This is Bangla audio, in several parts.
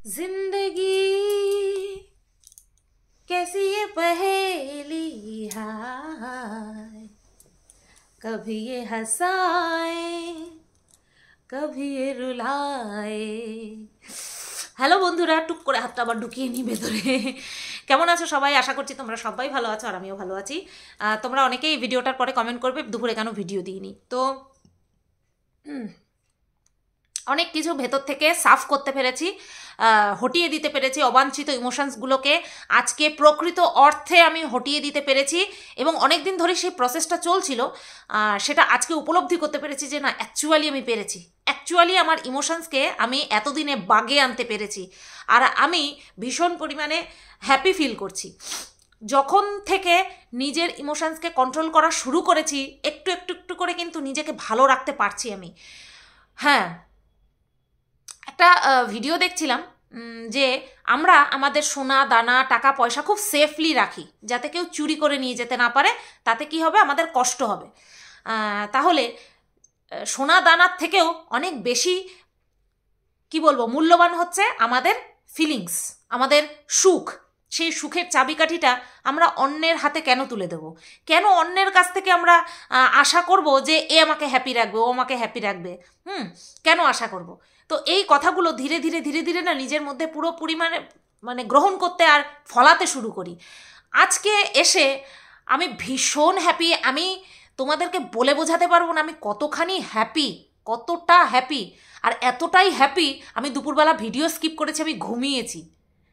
जिंदगी कैसी ये पहेली है, कभी ये हंसाए कभी ये रुलाए। হ্যালো বন্ধুরা, টুক করে হাতটা আবার ঢুকিয়ে নি ভেতরে। কেমন আছো সবাই? আশা করছি তোমরা সবাই ভালো আছো আর আমিও ভালো আছি। তোমরা অনেকেই ভিডিওটার পরে কমেন্ট করবে দুপুরে কেন ভিডিও দিইনি। তো অনেক কিছু ভেতর থেকে সাফ করতে পেরেছি, হটিয়ে দিতে পেরেছি অবাঞ্ছিত ইমোশনসগুলোকে। আজকে প্রকৃত অর্থে আমি হটিয়ে দিতে পেরেছি এবং অনেক দিন ধরে সেই প্রসেসটা চলছিল, সেটা আজকে উপলব্ধি করতে পেরেছি যে না, অ্যাকচুয়ালি আমি পেরেছি। অ্যাকচুয়ালি আমার ইমোশনসকে আমি এতদিনে বাগে আনতে পেরেছি আর আমি ভীষণ পরিমাণে হ্যাপি ফিল করছি। যখন থেকে নিজের ইমোশনসকে কন্ট্রোল করা শুরু করেছি, একটু একটু একটু করে কিন্তু নিজেকে ভালো রাখতে পারছি আমি। হ্যাঁ, একটা ভিডিও দেখছিলাম যে আমরা আমাদের সোনা দানা টাকা পয়সা খুব সেফলি রাখি যাতে কেউ চুরি করে নিয়ে যেতে না পারে। তাতে কি হবে? আমাদের কষ্ট হবে। তাহলে সোনা দানার থেকেও অনেক বেশি কি বলবো মূল্যবান হচ্ছে আমাদের ফিলিংস, আমাদের সুখ। সেই সুখের চাবিকাঠিটা আমরা অন্যের হাতে কেন তুলে দেব? কেন অন্যের কাছ থেকে আমরা আশা করব যে এ আমাকে হ্যাপি রাখবে, ও আমাকে হ্যাপি রাখবে? কেন আশা করব? তো এই কথাগুলো ধীরে ধীরে ধীরে ধীরে না নিজের মধ্যে পুরো পরিমাণে মানে গ্রহণ করতে আর ফলাতে শুরু করি। আজকে এসে আমি ভীষণ হ্যাপি। আমি তোমাদেরকে বলে বোঝাতে পারবো না আমি কতখানি হ্যাপি, কতটা হ্যাপি। আর এতটাই হ্যাপি আমি দুপুরবেলা ভিডিও স্কিপ করেছি, আমি ঘুমিয়েছি,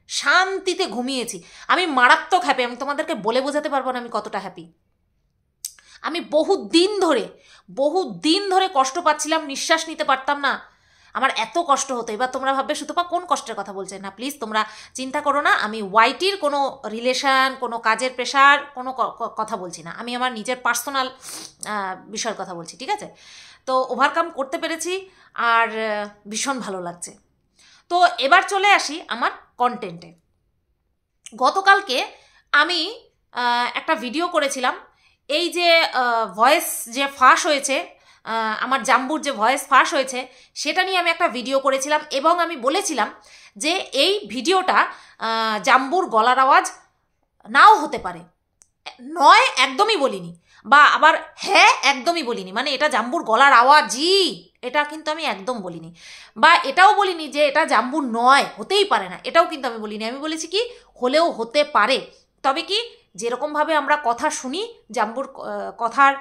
শান্তিতে ঘুমিয়েছি। আমি মারাত্মক হ্যাপি, আমি তোমাদেরকে বলে বোঝাতে পারবো না আমি কতটা হ্যাপি। আমি বহু দিন ধরে কষ্ট পাচ্ছিলাম, নিঃশ্বাস নিতে পারতাম না, আমার এত কষ্ট হতো। এবার তোমরা ভাববে সুতপা কোন কষ্টের কথা বলছে? না প্লিজ তোমরা চিন্তা করো না, আমি ওয়াইটির কোনো রিলেশান, কোনো কাজের প্রেশার, কোনো কথা বলছি না। আমি আমার নিজের পার্সোনাল বিষয়ের কথা বলছি, ঠিক আছে? তো ওভারকাম করতে পেরেছি আর ভীষণ ভালো লাগছে। তো এবার চলে আসি আমার কন্টেন্টে। গতকালকে আমি একটা ভিডিও করেছিলাম, এই যে ভয়েস যে ফাঁস হয়েছে, আমার জাম্বুর যে ভয়েস ফাঁস হয়েছে সেটা নিয়ে আমি একটা ভিডিও করেছিলাম এবং আমি বলেছিলাম যে এই ভিডিওটা জাম্বুর গলার আওয়াজ নাও হতে পারে। নয় একদমই বলিনি, বা আবার হ্যাঁ একদমই বলিনি, মানে এটা জাম্বুর গলার আওয়াজই, এটা কিন্তু আমি একদম বলিনি। বা এটাও বলিনি যে এটা জাম্বুর নয়, হতেই পারে না, এটাও কিন্তু আমি বলিনি। আমি বলেছি কি হলেও হতে পারে, তবে কি যেরকমভাবে আমরা কথা শুনি, জাম্বুর কথার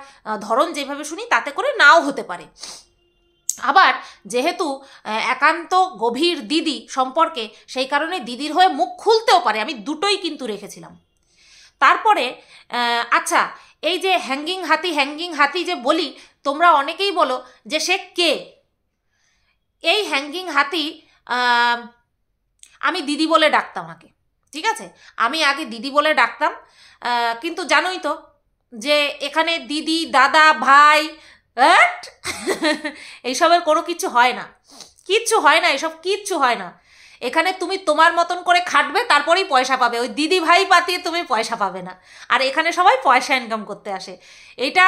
ধরন যেভাবে শুনি তাতে করে নাও হতে পারে। আবার যেহেতু একান্ত গভীর দিদি সম্পর্কে, সেই কারণে দিদির হয়ে মুখ খুলতেও পারে, আমি দুটোই কিন্তু রেখেছিলাম। তারপরে আচ্ছা, এই যে হ্যাঙ্গিং হাতি যে বলি, তোমরা অনেকেই বলো যে সে কে? এই হ্যাঙ্গিং হাতি আমি দিদি বলে ডাকতাম আগে, ঠিক আছে? আমি আগে দিদি বলে ডাকতাম, কিন্তু জানোই তো যে এখানে দিদি দাদা ভাই এইসবের কোনো কিছু হয় না, কিচ্ছু হয় না, এসব কিচ্ছু হয় না। এখানে তুমি তোমার মতন করে খাটবে, তারপরেই পয়সা পাবে। ওই দিদি ভাই পাতিয়ে তুমি পয়সা পাবে না। আর এখানে সবাই পয়সা ইনকাম করতে আসে। এটা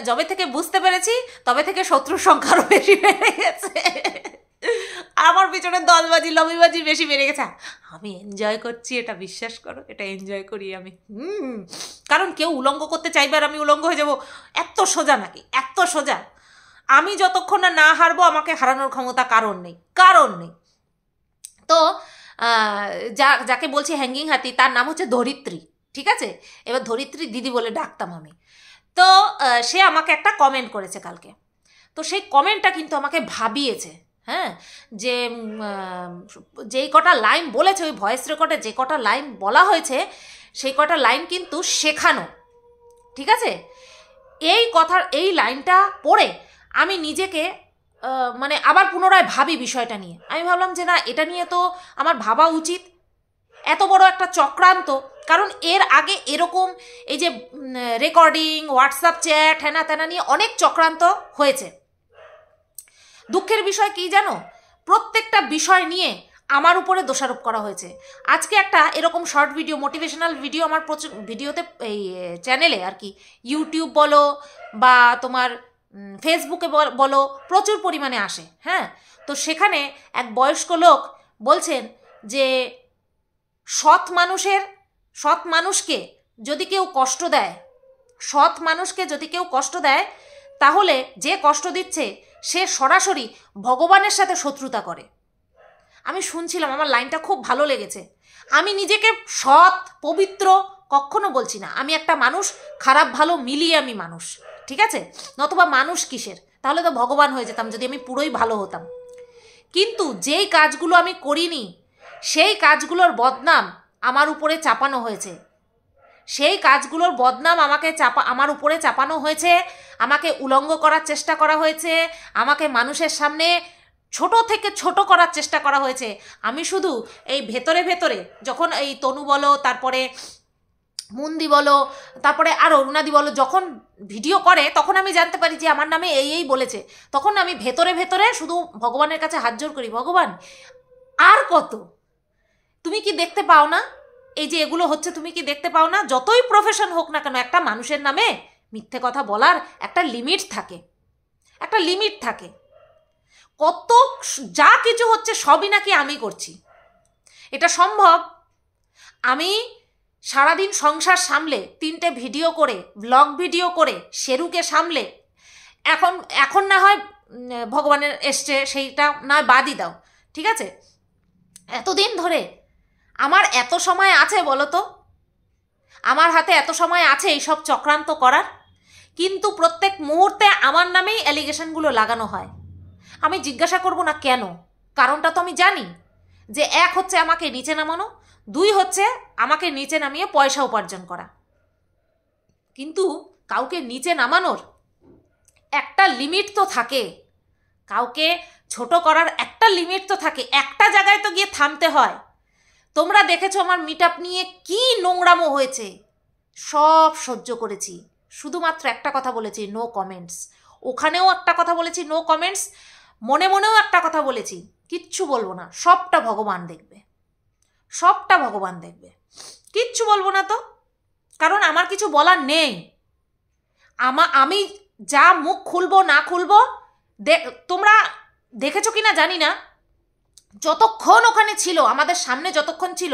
যবে থেকে বুঝতে পেরেছি তবে থেকে শত্রুর সংখ্যারও বেশি বেড়ে গেছে। আমার পিছনে দলবাজি লবিবাজি বেশি বেড়ে গেছে। আমি এনজয় করছি, এটা বিশ্বাস করো, এটা এনজয় করি আমি। কারণ কেউ উলঙ্গ করতে চাইবে আর আমি উলঙ্গ হয়ে যাবো, এত সোজা নাকি? এত সোজা? আমি যতক্ষণ না হারবো আমাকে হারানোর ক্ষমতা কারণ নেই। তো যাকে বলছি হ্যাঙ্গিং হাতি, তার নাম হচ্ছে ধরিত্রী, ঠিক আছে? এবার ধরিত্রী দিদি বলে ডাকতাম আমি। তো সে আমাকে একটা কমেন্ট করেছে কালকে। তো সেই কমেন্টটা কিন্তু আমাকে ভাবিয়েছে, হ্যাঁ, যে যেই কটা লাইন বলেছে ওই ভয়েস রেকর্ডে, যে কটা লাইন বলা হয়েছে সেই কটা লাইন কিন্তু শেখানো, ঠিক আছে? এই লাইনটা পড়ে আমি নিজেকে মানে আবার পুনরায় ভাবি বিষয়টা নিয়ে। আমি ভাবলাম যে না, এটা নিয়ে তো আমার ভাবা উচিত। এত বড় একটা চক্রান্ত, কারণ এর আগে এরকম এই যে রেকর্ডিং, হোয়াটসঅ্যাপ চ্যাট, হ্যানা ত্যানা নিয়ে অনেক চক্রান্ত হয়েছে। দুঃখের বিষয় কি জানো? প্রত্যেকটা বিষয় নিয়ে আমার উপরে দোষারোপ করা হয়েছে। আজকে একটা এরকম শর্ট ভিডিও, মোটিভেশনাল ভিডিও আমার প্রচুর ভিডিওতে, এই চ্যানেলে আর কি, ইউটিউব বলো বা তোমার ফেসবুকে বলো, প্রচুর পরিমাণে আসে। হ্যাঁ, তো সেখানে এক বয়স্ক লোক বলছেন যে সৎ মানুষকে যদি কেউ কষ্ট দেয়, সৎ মানুষকে যদি কেউ কষ্ট দেয়, তাহলে যে কষ্ট দিচ্ছে সে সরাসরি ভগবানের সাথে শত্রুতা করে। আমি শুনছিলাম, আমার লাইনটা খুব ভালো লেগেছে। আমি নিজেকে সৎ পবিত্র কখনো বলছি না, আমি একটা মানুষ, খারাপ ভালো মিলিয়ে আমি মানুষ, ঠিক আছে? নতুবা মানুষ কিসের? তাহলে তো ভগবান হয়ে যেতাম যদি আমি পুরোই ভালো হতাম। কিন্তু যেই কাজগুলো আমি করিনি সেই কাজগুলোর বদনাম আমার উপরে চাপানো হয়েছে, সেই কাজগুলোর বদনাম আমার উপরে চাপানো হয়েছে, আমাকে উলঙ্গ করার চেষ্টা করা হয়েছে, আমাকে মানুষের সামনে ছোট থেকে ছোট করার চেষ্টা করা হয়েছে। আমি শুধু এই ভেতরে ভেতরে যখন এই তনু বলো, তারপরে মুন্দি বলো, তারপরে আরও রুনাদি বলো, যখন ভিডিও করে তখন আমি জানতে পারি যে আমার নামে এই বলেছে, তখন আমি ভেতরে ভেতরে শুধু ভগবানের কাছে হাত জোড় করি, ভগবান আর কত? তুমি কি দেখতে পাও না এই যে এগুলো হচ্ছে? তুমি কি দেখতে পাও না? যতই প্রফেশন হোক না কেন, একটা মানুষের নামে মিথ্যে কথা বলার একটা লিমিট থাকে, একটা লিমিট থাকে। কত যা কিছু হচ্ছে সবই নাকি আমি করছি, এটা সম্ভব? আমি সারাদিন সংসার সামলে, 3টে ভিডিও করে, ব্লগ ভিডিও করে, শেরুকে সামলে, এখন না হয় ভগবানের এসছে, সেইটা না বাদই দাও, ঠিক আছে? এতদিন ধরে আমার এত সময় আছে বলো তো? আমার হাতে এত সময় আছে এইসব চক্রান্ত করার? কিন্তু প্রত্যেক মুহূর্তে আমার নামেই অ্যালিগেশনগুলো লাগানো হয়। আমি জিজ্ঞাসা করব না কেন? কারণটা তো আমি জানি, যে 1 হচ্ছে আমাকে নিচে নামানো, 2 হচ্ছে আমাকে নিচে নামিয়ে পয়সা উপার্জন করা। কিন্তু কাউকে নিচে নামানোর একটা লিমিট তো থাকে, কাউকে ছোট করার একটা লিমিট তো থাকে, একটা জায়গায় তো গিয়ে থামতে হয়। তোমরা দেখেছো আমার মিটআপ নিয়ে কি নোংরামো হয়েছে, সব সহ্য করেছি, শুধুমাত্র একটা কথা বলেছি, নো কমেন্টস। ওখানেও একটা কথা বলেছি, নো কমেন্টস। মনে মনেও একটা কথা বলেছি, কিচ্ছু বলবো না, সবটা ভগবান দেখবে, সবটা ভগবান দেখবে, কিচ্ছু বলবো না তো, কারণ আমার কিছু বলার নেই। আমি যা মুখ খুলবো না খুলবো, তোমরা দেখেছো কিনা জানি না, যতক্ষণ ওখানে ছিল, আমাদের সামনে যতক্ষণ ছিল,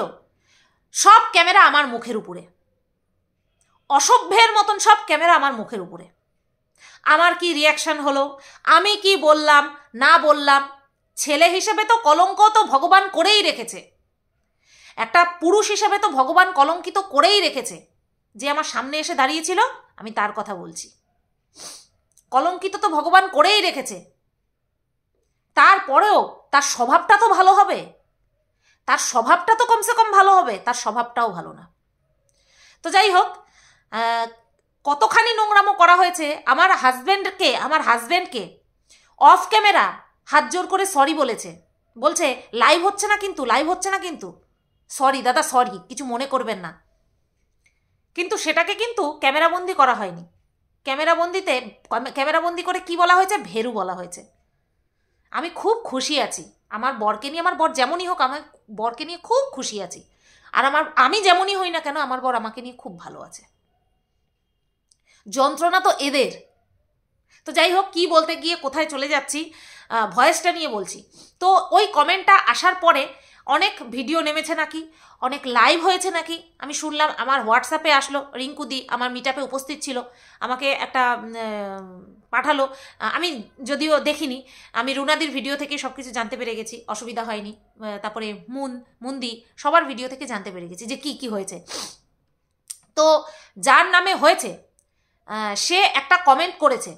সব ক্যামেরা আমার মুখের উপরে, অসভ্যের মতন সব ক্যামেরা আমার মুখের উপরে। আমার কি রিয়াকশন হলো, আমি কি বললাম না বললাম, ছেলে হিসেবে তো কলঙ্ক তো ভগবান করেই রেখেছে, একটা পুরুষ হিসেবে তো ভগবান কলঙ্কিত করেই রেখেছে। যে আমার সামনে এসে দাঁড়িয়েছিল, আমি তার কথা বলছি, কলঙ্কিত তো ভগবান করেই রেখেছে। তারপরেও তার স্বভাবটা তো ভালো হবে, তার স্বভাবটা তো কমসে কম ভালো হবে, তার স্বভাবটাও ভালো না। তো যাই হোক, কতখানি নোংরামো করা হয়েছে। আমার হাজব্যান্ডকে অফ ক্যামেরা হাত জোর করে সরি বলছে লাইভ হচ্ছে না কিন্তু সরি দাদা, সরি, কিছু মনে করবেন না। কিন্তু সেটাকে কিন্তু ক্যামেরাবন্দি করা হয়নি। ক্যামেরাবন্দি করে কি বলা হয়েছে? ভেরু বলা হয়েছে। আমি খুব খুশি আছি আমার বরকে নিয়ে, আমার বর যেমনই হোক, আমার বরকে নিয়ে খুব খুশি আছি। আর আমি যেমনই হই না কেন, আমার বর আমাকে নিয়ে খুব ভালো আছে। যন্ত্রণা তো এদের। তো যাই হোক, কি বলতে গিয়ে কোথায় চলে যাচ্ছি, ভয়েসটা নিয়ে বলছি। তো ওই কমেন্টটা আসার পরে অনেক ভিডিও নেমেছে নাকি, অনেক লাইভ হয়েছে নাকি, আমি শুনলাম। আমার হোয়াটসঅ্যাপে আসলো, রিঙ্কুদি আমার মিটআপে উপস্থিত ছিল, আমাকে একটা পাঠালো। আমি যদিও দেখিনি, আমি রুনাদির ভিডিও থেকে সব কিছু জানতে পেরে গেছি, অসুবিধা হয়নি। তারপরে মুন্দি সবার ভিডিও থেকে জানতে পেরে গেছি যে কি হয়েছে। তো যার নামে হয়েছে সে একটা কমেন্ট করেছে,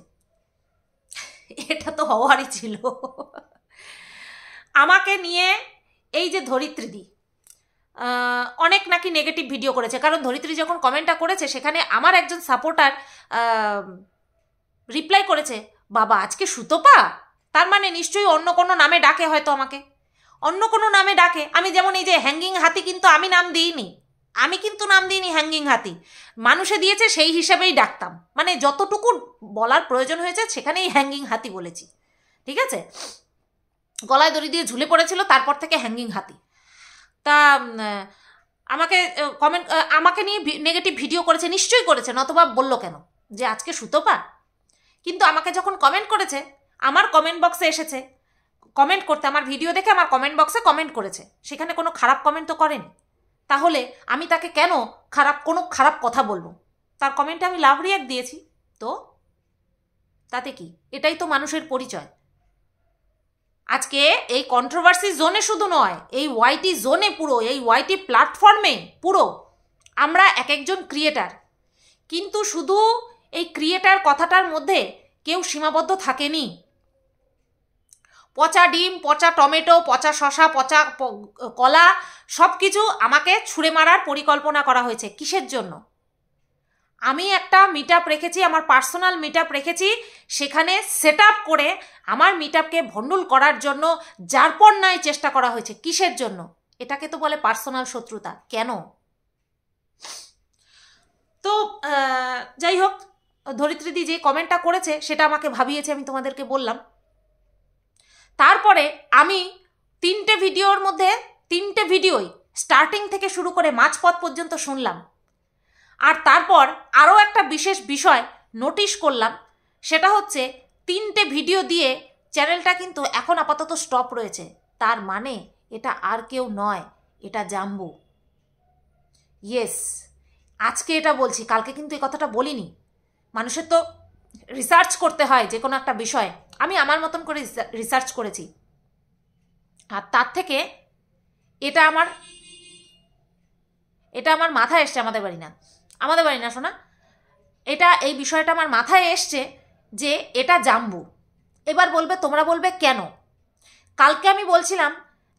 এটা তো হওয়ারই ছিল। আমাকে নিয়ে এই যে ধরিত্রীদি অনেক নাকি নেগেটিভ ভিডিও করেছে, কারণ ধরিত্রী যখন কমেন্টটা করেছে সেখানে আমার একজন সাপোর্টার রিপ্লাই করেছে, বাবা আজকে সুতপা, তার মানে নিশ্চয়ই অন্য কোনো নামে ডাকে, হয়তো আমাকে অন্য কোনো নামে ডাকে। আমি যেমন এই যে হ্যাঙ্গিং হাতি, কিন্তু আমি নাম দিইনি, হ্যাঙ্গিং হাতি মানুষে দিয়েছে, সেই হিসাবেই ডাকতাম, মানে যতটুকু বলার প্রয়োজন হয়েছে সেখানেই হ্যাঙ্গিং হাতি বলেছি, ঠিক আছে? গলায় দড়ি দিয়ে ঝুলে পড়েছিল, তারপর থেকে হ্যাঙ্গিং হাতি। তা আমাকে নিয়ে নেগেটিভ ভিডিও করেছে, নিশ্চয়ই করেছে, নতবা বললো কেন যে আজকে সুতপা? কিন্তু আমাকে যখন কমেন্ট করেছে, আমার কমেন্ট বক্সে এসেছে, কমেন্ট করতে, আমার ভিডিও দেখে আমার কমেন্ট বক্সে কমেন্ট করেছে, সেখানে কোনো খারাপ কমেন্ট তো করেনি, তাহলে আমি তাকে কেন কোনো খারাপ কথা বলবো? তার কমেন্টে আমি লাভ রিয়াক্ট দিয়েছি, তো তাতে কি? এটাই তো মানুষের পরিচয়। আজকে এই কন্ট্রোভার্সি জোনে শুধু নয়, এই ওয়াইটি জোনে পুরো, এই ওয়াইটি প্ল্যাটফর্মে পুরো আমরা এক একজন ক্রিয়েটার, কিন্তু শুধু এই ক্রিয়েটার কথাটার মধ্যে কেউ সীমাবদ্ধ থাকেনি। পচা ডিম, পচা টমেটো, পচা শশা, পচা কলা সব কিছু আমাকে ছুঁড়ে মারার পরিকল্পনা করা হয়েছে। কিসের জন্য? আমি একটা মিট আপ রেখেছি, আমার পার্সোনাল মিট আপ রেখেছি, সেখানে সেট আপ করে আমার মিট আপকে ভণ্ডুল করার জন্য যারপর নাই চেষ্টা করা হয়েছে। কিসের জন্য? এটাকে তো বলে পার্সোনাল শত্রুতা। কেন? তো যাই হোক, ধরিত্রীদি যে কমেন্টটা করেছে সেটা আমাকে ভাবিয়েছে, আমি তোমাদেরকে বললাম। তারপরে আমি 3টে ভিডিওর মধ্যে 3টে ভিডিওই স্টার্টিং থেকে শুরু করে মাঝপথ পর্যন্ত শুনলাম। আর তারপর আরও একটা বিশেষ বিষয় নোটিশ করলাম, সেটা হচ্ছে 3টে ভিডিও দিয়ে চ্যানেলটা কিন্তু এখন আপাতত স্টপ রয়েছে। তার মানে এটা আর কেউ নয়, এটা জাম্বু। ইয়েস, আজকে এটা বলছি, কালকে কিন্তু এই কথাটা বলিনি। মানুষের তো রিসার্চ করতে হয় যে কোনো একটা বিষয়ে, আমি আমার মতন করে রিসার্চ করেছি। আর তার থেকে এটা আমার মাথায় এসছে, আমাদের বাড়ি না শোনা, এই বিষয়টা আমার মাথায় এসছে যে এটা জাম্বু। এবার তোমরা বলবে কেন? কালকে আমি বলছিলাম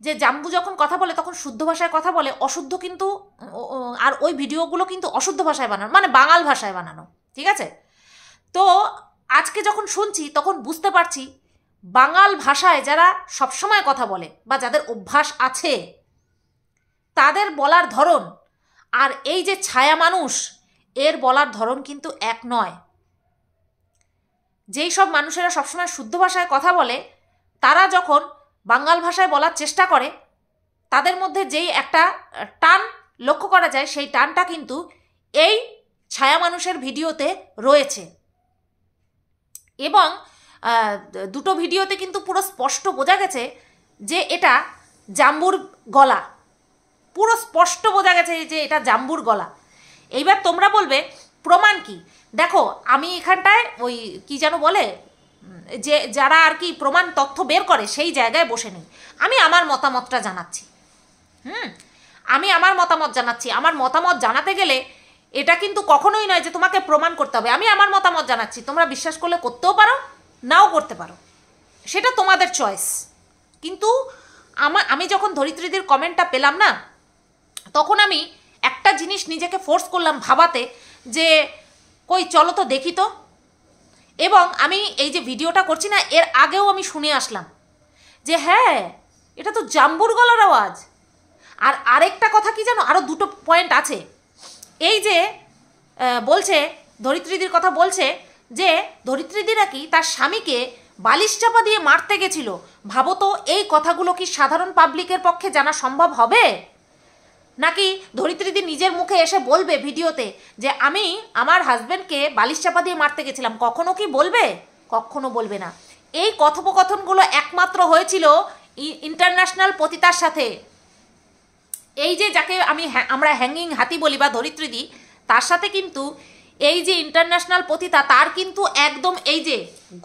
যে জাম্বু যখন কথা বলে তখন শুদ্ধ ভাষায় কথা বলে, অশুদ্ধ কিন্তু, আর ওই ভিডিওগুলো কিন্তু অশুদ্ধ ভাষায় বানানো, মানে বাঙাল ভাষায় বানানো, ঠিক আছে? তো আজকে যখন শুনছি তখন বুঝতে পারছি বাঙাল ভাষায় যারা সবসময় কথা বলে বা যাদের অভ্যাস আছে, তাদের বলার ধরন আর এই যে ছায়া মানুষ, এর বলার ধরন কিন্তু এক নয়। যেই সব মানুষেরা সবসময় শুদ্ধ ভাষায় কথা বলে, তারা যখন বাঙাল ভাষায় বলার চেষ্টা করে, তাদের মধ্যে যেই একটা টান লক্ষ্য করা যায়, সেই টানটা কিন্তু এই ছায়া মানুষের ভিডিওতে রয়েছে। এবং দুটো ভিডিওতে কিন্তু পুরো স্পষ্ট বোঝা গেছে যে এটা জাম্বুর গলা, পুরো স্পষ্ট বোঝা গেছে যে এটা জাম্বুর গলা। এইবার তোমরা বলবে প্রমাণ কি? দেখো, আমি এখানটায় ওই কি যেন বলে, যে যারা আর কি প্রমাণ তথ্য বের করে সেই জায়গায় বসে নেই। আমি আমার মতামতটা জানাচ্ছি। আমি আমার মতামত জানাচ্ছি। আমার মতামত জানাতে গেলে এটা কিন্তু কখনোই নয় যে তোমাকে প্রমাণ করতে হবে। আমি আমার মতামত জানাচ্ছি, তোমরা বিশ্বাস করলে করতেও পারো, নাও করতে পারো, সেটা তোমাদের চয়েস। কিন্তু আমি যখন ধরিত্রীদের কমেন্টটা পেলাম না, তখন আমি একটা জিনিস নিজেকে ফোর্স করলাম ভাবাতে যে কই চলো তো দেখি তো। এবং আমি এই যে ভিডিওটা করছি না, এর আগেও আমি শুনে আসলাম যে হ্যাঁ, এটা তো জাম্বুর গলার আওয়াজ। আর আরেকটা কথা কি জানো, আরও দুটো পয়েন্ট আছে। এই যে বলছে, ধরিত্রীদির কথা বলছে যে ধরিত্রীদি নাকি তার স্বামীকে বালিশ চাপা দিয়ে মারতে গেছিল। ভাবো তো, এই কথাগুলো কি সাধারণ পাবলিকের পক্ষে জানা সম্ভব হবে? নাকি ধরিত্রীদি নিজের মুখে এসে বলবে ভিডিওতে যে আমি আমার হাজব্যান্ডকে বালিশ চাপা দিয়ে মারতে গেছিলাম? কখনো কি বলবে? কখনো বলবে না। এই কথোপকথনগুলো একমাত্র হয়েছিল ইন্টারন্যাশনাল পতিতার সাথে। এই যে যাকে আমরা হ্যাঙ্গিং হাতি বলি বা ধরিত্রীদি, তার সাথে কিন্তু এই যে ইন্টারন্যাশনাল পতিতা, তার কিন্তু একদম এই যে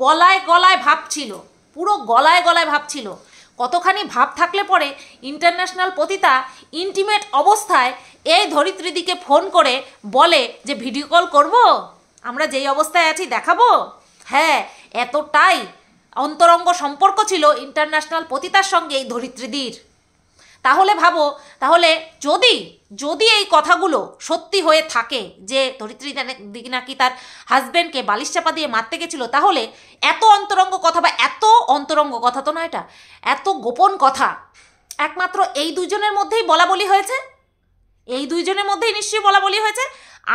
গলায় গলায় ভাব ছিল, পুরো গলায় গলায় ভাব ছিল। কতখানি ভাব থাকলে পরে ইন্টারন্যাশনাল পতিতা ইন্টিমেট অবস্থায় এই ধরিত্রীদিকে ফোন করে বলে যে ভিডিও কল করব, আমরা যেই অবস্থায় আছি দেখাবো। হ্যাঁ, এতটাই অন্তরঙ্গ সম্পর্ক ছিল ইন্টারন্যাশনাল পতিতার সঙ্গে এই ধরিত্রীদির। তাহলে ভাবো, তাহলে যদি এই কথাগুলো সত্যি হয়ে থাকে যে ধরিত্রীদি নাকি তার হাজব্যান্ডকে বালিশ চাপা দিয়ে মারতে গেছিল, তাহলে এত অন্তরঙ্গ কথা, বা এত অন্তরঙ্গ কথা তো না, এটা এত গোপন কথা একমাত্র এই দুজনের মধ্যেই বলা বলি হয়েছে। এই দুইজনের মধ্যেই নিশ্চয়ই বলা বলি হয়েছে।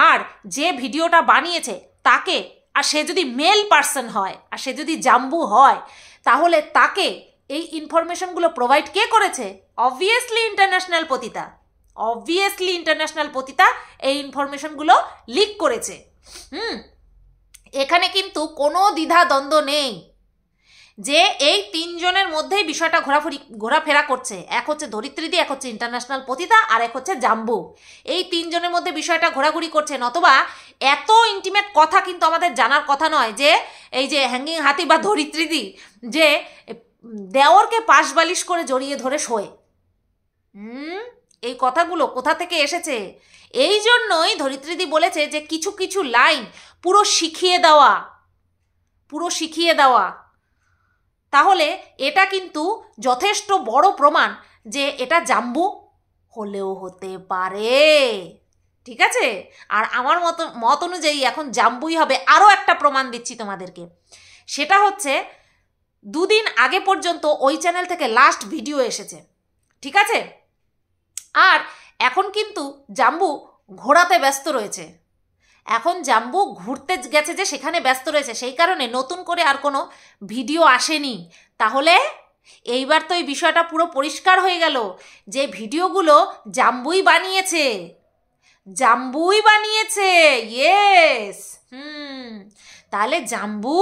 আর যে ভিডিওটা বানিয়েছে তাকে, আর সে যদি মেল পার্সন হয়, আর সে যদি জাম্বু হয়, তাহলে তাকে এই ইনফরমেশনগুলো প্রোভাইড কে করেছে? অবভিয়াসলি ইন্টারন্যাশনাল পতিতা। অবভিয়াসলি ইন্টারন্যাশনাল পতিতা এই ইনফরমেশনগুলো লিক করেছে। এখানে কিন্তু কোনো দ্বিধা দ্বন্দ্ব নেই। যে এই তিনজনের মধ্যেই বিষয়টা ঘোরাফেরা করছে। এক হচ্ছে ধরিত্রীদি, এক হচ্ছে ইন্টারন্যাশনাল পতিতা, আর এক হচ্ছে জাম্বু। এই তিনজনের মধ্যে বিষয়টা ঘোরাঘুরি করছে। নতবা এত ইন্টিমেট কথা কিন্তু আমাদের জানার কথা নয় যে এই যে হ্যাঙ্গিং হাতি বা ধরিত্রীদি যে দেওরকে পাশ বালিশ করে জড়িয়ে ধরে শোয়। এই কথাগুলো কোথা থেকে এসেছে? এই জন্যই ধরিত্রীদি বলেছে যে কিছু কিছু লাইন পুরো শিখিয়ে দেওয়া। তাহলে এটা কিন্তু যথেষ্ট বড় প্রমাণ যে এটা জাম্বু হলেও হতে পারে। ঠিক আছে? আর আমার মত অনুযায়ী এখন জাম্বুই হবে। আরও একটা প্রমাণ দিচ্ছি তোমাদেরকে। সেটা হচ্ছে 2 দিন আগে পর্যন্ত ওই চ্যানেল থেকে লাস্ট ভিডিও এসেছে। ঠিক আছে? আর এখন কিন্তু জাম্বু ঘোরাতে ব্যস্ত রয়েছে। এখন জাম্বু ঘুরতে গেছে যে সেখানে ব্যস্ত রয়েছে, সেই কারণে নতুন করে আর কোনো ভিডিও আসেনি। তাহলে এইবার তো এই বিষয়টা পুরো পরিষ্কার হয়ে গেল যে ভিডিওগুলো জাম্বুই বানিয়েছে। ইয়েস। তাহলে জাম্বু,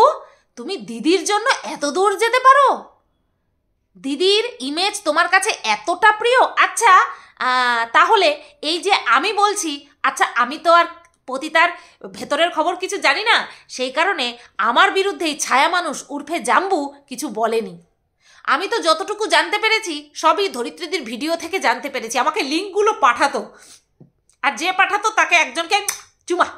তুমি দিদির জন্য এত দূর যেতে পারো? দিদির ইমেজ তোমার কাছে এতটা প্রিয়? আচ্ছা, তাহলে এই যে আমি বলছি, আচ্ছা আমি তো আর পতিতার ভেতরের খবর কিছু জানি না, সেই কারণে আমার বিরুদ্ধে এই ছায়া মানুষ উর্ফে জাম্বু কিছু বলেনি। আমি তো যতটুকু জানতে পেরেছি সবই ধরিত্রীদির ভিডিও থেকে জানতে পেরেছি। আমাকে লিঙ্কগুলো পাঠাতো, আর যে পাঠাতো তাকে একজনকে চুমা,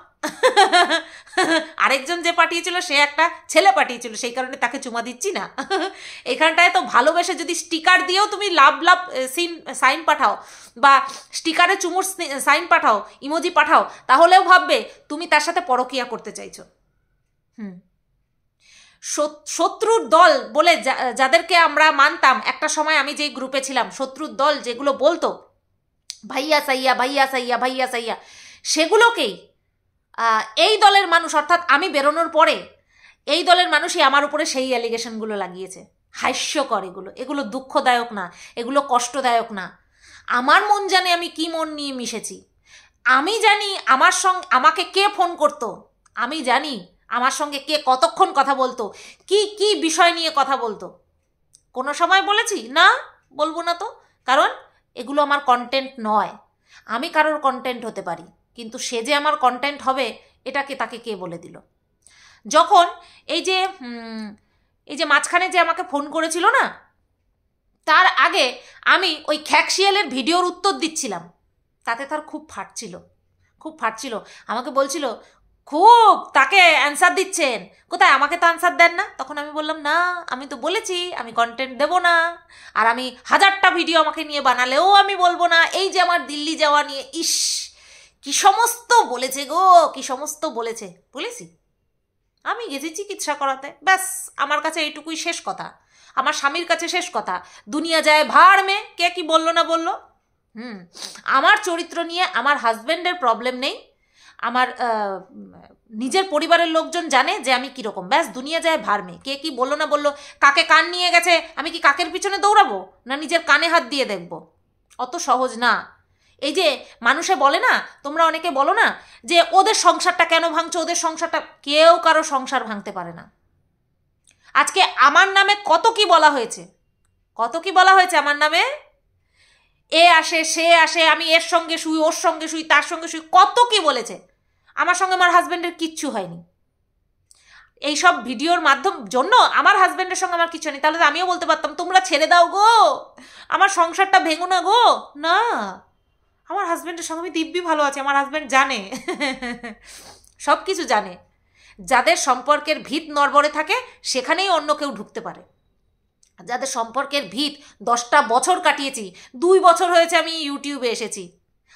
আরেকজন যে পাঠিয়েছিল সে একটা ছেলে পাঠিয়েছিল, সেই কারণে তাকে চুমা দিচ্ছি না। এখানটায় তো ভালোবেসে যদি স্টিকার দিয়েও তুমি লাভ সাইন পাঠাও বা স্টিকারে চুমুর সাইন পাঠাও, ইমোজি পাঠাও, তাহলেও ভাববে তুমি তার সাথে পরকীয়া করতে চাইছো। শত্রুর দল বলে যাদেরকে আমরা মানতাম একটা সময়, আমি যেই গ্রুপে ছিলাম, শত্রুর দল যেগুলো বলতো ভাইয়া সাইয়া ভাইয়া সাইয়া ভাইয়া সাইয়া, সেগুলোকেই এই দলের মানুষ, অর্থাৎ আমি বেরোনোর পরে এই দলের মানুষই আমার উপরে সেই অ্যালিগেশনগুলো লাগিয়েছে। হাস্যকর এগুলো দুঃখদায়ক না, এগুলো কষ্টদায়ক না। আমার মন জানে আমি কি মন নিয়ে মিশেছি। আমি জানি আমাকে কে ফোন করতো, আমি জানি আমার সঙ্গে কে কতক্ষণ কথা বলতো, কি কি বিষয় নিয়ে কথা বলতো। কোনো সময় বলেছি না? বলবো না তো, কারণ এগুলো আমার কন্টেন্ট নয়। আমি কারোর কন্টেন্ট হতে পারি, কিন্তু সে যে আমার কন্টেন্ট হবে এটাকে তাকে কে বলে দিল? যখন এই যে মাঝখানে যে আমাকে ফোন করেছিল না, তার আগে আমি ওই খ্যাকশিয়ালের ভিডিওর উত্তর দিচ্ছিলাম, তাতে তার খুব ফাটছিল। আমাকে বলছিল খুব তাকে অ্যান্সার দিচ্ছেন, কোথায় আমাকে তো অ্যান্সার দেন না। তখন আমি বললাম না, আমি তো বলেছি আমি কন্টেন্ট দেব না, আর আমি 1000টা ভিডিও আমাকে নিয়ে বানালেও আমি বলবো না। এই যে আমার দিল্লি যাওয়া নিয়ে, ইস কি সমস্ত বলেছে গো, কি সমস্ত বলেছি। আমি গেছি চিকিৎসা করাতে, ব্যাস আমার কাছে এইটুকুই শেষ কথা, আমার স্বামীর কাছে শেষ কথা। দুনিয়া যায় ভাড় মে, কে কি বললো না বললো। আমার চরিত্র নিয়ে আমার হাজব্যান্ডের প্রবলেম নেই, আমার নিজের পরিবারের লোকজন জানে যে আমি কীরকম, ব্যাস দুনিয়া যায় ভাড় মে, কে কি বললো না বললো। কাকে কান নিয়ে গেছে, আমি কি কাকের পিছনে দৌড়াবো, না নিজের কানে হাত দিয়ে দেখবো? অত সহজ না। এই যে মানুষে বলে না, তোমরা অনেকে বলো না যে ওদের সংসারটা কেন ভাঙছো, ওদের সংসারটা, কেউ কারো সংসার ভাঙতে পারে না। আজকে আমার নামে কত কি বলা হয়েছে আমার নামে। এ আসে সে আসে, আমি এর সঙ্গে শুই, ওর সঙ্গে শুই, তার সঙ্গে শুই, কত কি বলেছে। আমার সঙ্গে আমার হাজব্যান্ডের কিচ্ছু হয়নি। এইসব ভিডিওর জন্য আমার হাজব্যান্ডের সঙ্গে আমার কিছু নেই। তাহলে তো আমিও বলতে পারতাম তোমরা ছেড়ে দাও গো, আমার সংসারটা ভেঙো না গো। না, আমার হাজব্যান্ডের সঙ্গে আমি দিব্যি ভালো আছি। আমার হাজব্যান্ড জানে, সব কিছু জানে। যাদের সম্পর্কের ভিত নড়বড়ে থাকে সেখানেই অন্য কেউ ঢুকতে পারে। যাদের সম্পর্কের ভিত 10টা বছর কাটিয়েছি, 2 বছর হয়েছে আমি ইউটিউবে এসেছি,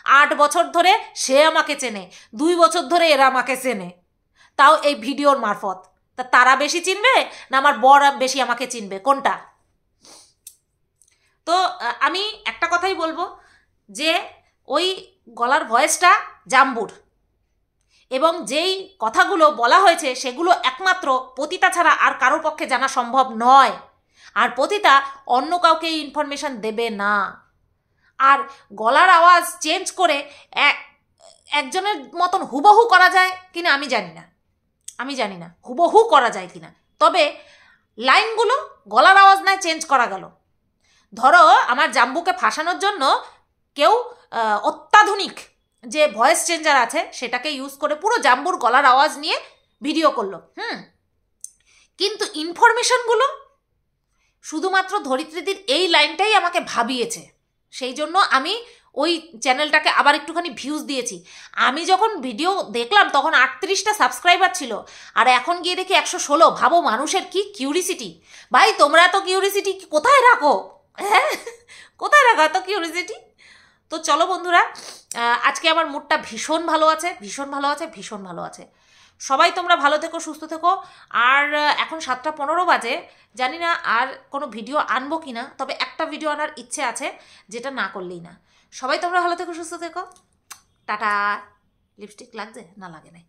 8 বছর ধরে সে আমাকে চেনে, 2 বছর ধরে এরা আমাকে চেনে, তাও এই ভিডিওর মারফত। তা তারা বেশি চিনবে না আমার বর বেশি আমাকে চিনবে, কোনটা? তো আমি একটা কথাই বলবো যে ওই গলার ভয়েসটা জাম্বুর, এবং যেই কথাগুলো বলা হয়েছে সেগুলো একমাত্র পতিতা ছাড়া আর কারোর পক্ষে জানা সম্ভব নয়। আর পতিতা অন্য কাউকে ইনফরমেশন দেবে না। আর গলার আওয়াজ চেঞ্জ করে একজনের মতন হুবহু করা যায় কিনা আমি জানি না হুবহু করা যায় কিনা। তবে লাইনগুলো গলার আওয়াজ নয় চেঞ্জ করা গেল। ধরো আমার জাম্বুকে ফাঁসানোর জন্য কেউ অত্যাধুনিক যে ভয়েস চেঞ্জার আছে সেটাকে ইউজ করে পুরো জাম্বুর গলার আওয়াজ নিয়ে ভিডিও করলো। কিন্তু ইনফরমেশনগুলো শুধুমাত্র ধরিত্রীদির এই লাইনটাই আমাকে ভাবিয়েছে, সেই জন্য আমি ওই চ্যানেলটাকে আবার একটুখানি ভিউজ দিয়েছি। আমি যখন ভিডিও দেখলাম তখন 38টা সাবস্ক্রাইবার ছিল, আর এখন গিয়ে দেখি 116। ভাবো মানুষের কি কিউরিসিটি। ভাই তোমরা এত কিউরিসিটি কোথায় রাখো? হ্যাঁ, কোথায় রাখো এত কিউরিসিটি? তো চলো বন্ধুরা, আজকে আমার মুডটা ভীষণ ভালো আছে, ভীষণ ভালো আছে, ভীষণ ভালো আছে। সবাই তোমরা ভালো থেকো, সুস্থ থেকো। আর এখন 7:15 বাজে, জানি না আর কোনো ভিডিও আনবো কি না, তবে একটা ভিডিও আনার ইচ্ছে আছে, যেটা না করলেই না। সবাই তোমরা ভালো থেকো, সুস্থ থেকো। টাটা। লিপস্টিক লাগছে না? লাগে নাই।